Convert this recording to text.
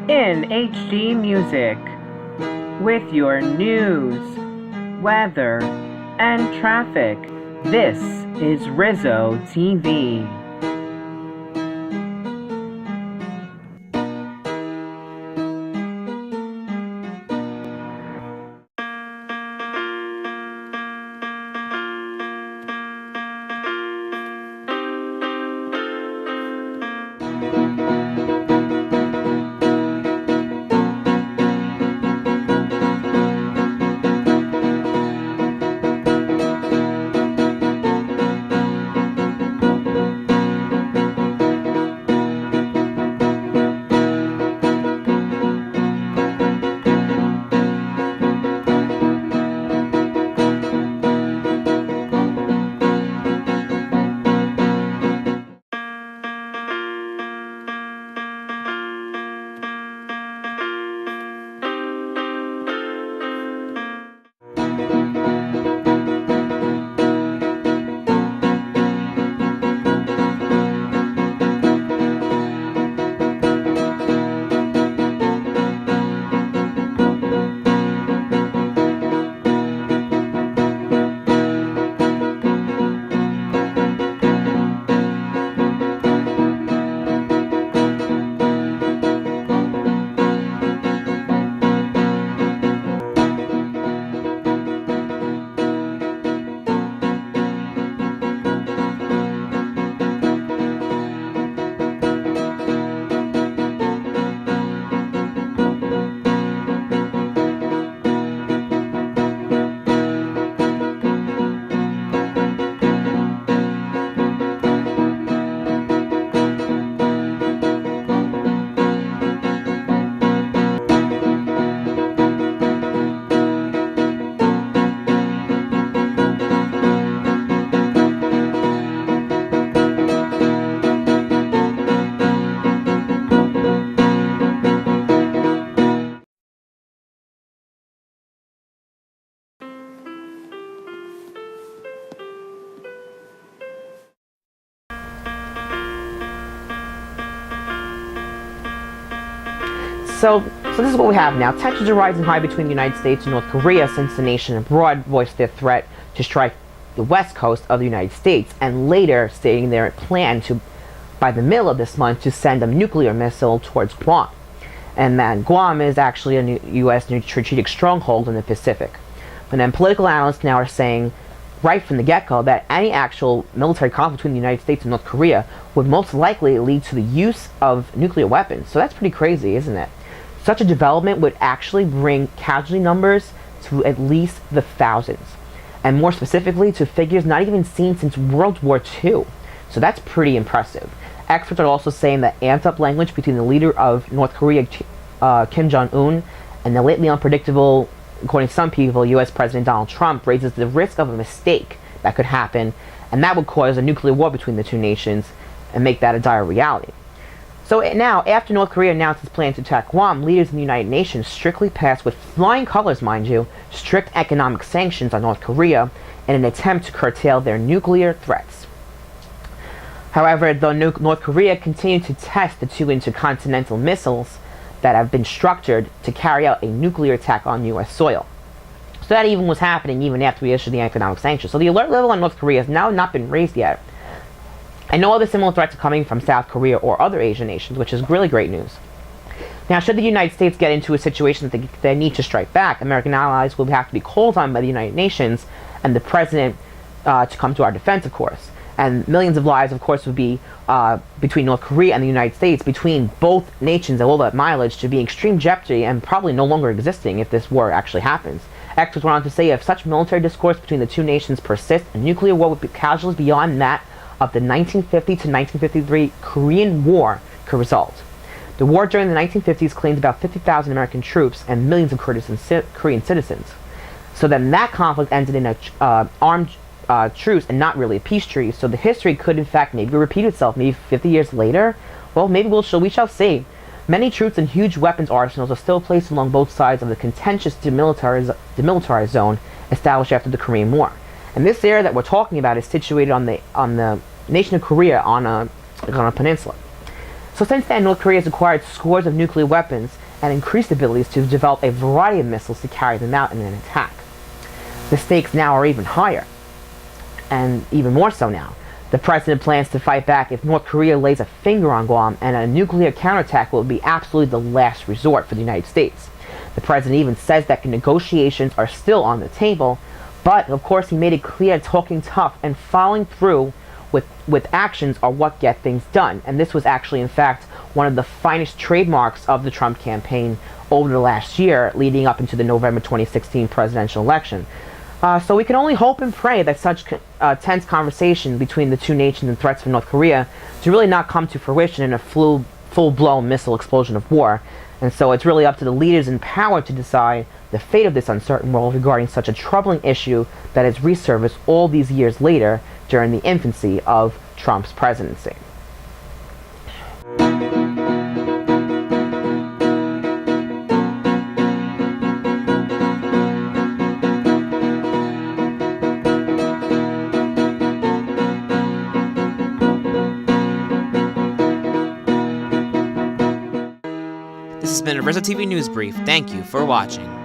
in HD music with your news, weather, and traffic. This is Rizzo TV. So this is what we have now. Tensions are rising high between the United States and North Korea since the nation abroad voiced their threat to strike the west coast of the United States, and later stating their plan to, by the middle of this month, to send a nuclear missile towards Guam. And that Guam is actually a new U.S. strategic stronghold in the Pacific. But then political analysts now are saying, right from the get-go, that any actual military conflict between the United States and North Korea would most likely lead to the use of nuclear weapons. So that's pretty crazy, isn't it? Such a development would actually bring casualty numbers to at least the thousands, and more specifically to figures not even seen since World War II. So that's pretty impressive. Experts are also saying that amped-up language between the leader of North Korea, Kim Jong-un, and the lately unpredictable, according to some people, U.S. President Donald Trump raises the risk of a mistake that could happen, and that would cause a nuclear war between the two nations and make that a dire reality. So now, after North Korea announced its plan to attack Guam, leaders in the United Nations strictly passed, with flying colors mind you, strict economic sanctions on North Korea in an attempt to curtail their nuclear threats. However, though North Korea continued to test the two intercontinental missiles that have been structured to carry out a nuclear attack on U.S. soil. So that even was happening even after we issued the economic sanctions. So the alert level on North Korea has now not been raised yet. And no other similar threats are coming from South Korea or other Asian nations, which is really great news. Now, should the United States get into a situation that they need to strike back, American allies will have to be called on by the United Nations and the President to come to our defense, of course. And millions of lives, of course, would be between North Korea and the United States, between both nations and all that mileage, to be in extreme jeopardy and probably no longer existing if this war actually happens. Experts went on to say if such military discourse between the two nations persists, a nuclear war with casualties beyond that of the 1950 to 1953 Korean War could result. The war during the 1950s claimed about 50,000 American troops and millions of Korean citizens. So then that conflict ended in a armed truce and not really a peace treaty. So the history could in fact maybe repeat itself maybe 50 years later. Well, maybe we shall see. Many troops and huge weapons arsenals are still placed along both sides of the contentious demilitarized zone established after the Korean War. And this area that we're talking about is situated on the nation of Korea on a peninsula. So since then, North Korea has acquired scores of nuclear weapons and increased abilities to develop a variety of missiles to carry them out in an attack. The stakes now are even higher, and even more so now. The president plans to fight back if North Korea lays a finger on Guam, and a nuclear counterattack will be absolutely the last resort for the United States. The president even says that negotiations are still on the table, but of course he made it clear talking tough and following through with actions are what get things done. And this was actually, in fact, one of the finest trademarks of the Trump campaign over the last year, leading up into the November 2016 presidential election. So we can only hope and pray that such tense conversation between the two nations and threats from North Korea to really not come to fruition in a full-blown missile explosion of war. And so it's really up to the leaders in power to decide the fate of this uncertain world regarding such a troubling issue that has resurfaced all these years later during the infancy of Trump's presidency. This has been a Rizzo TV News Brief. Thank you for watching.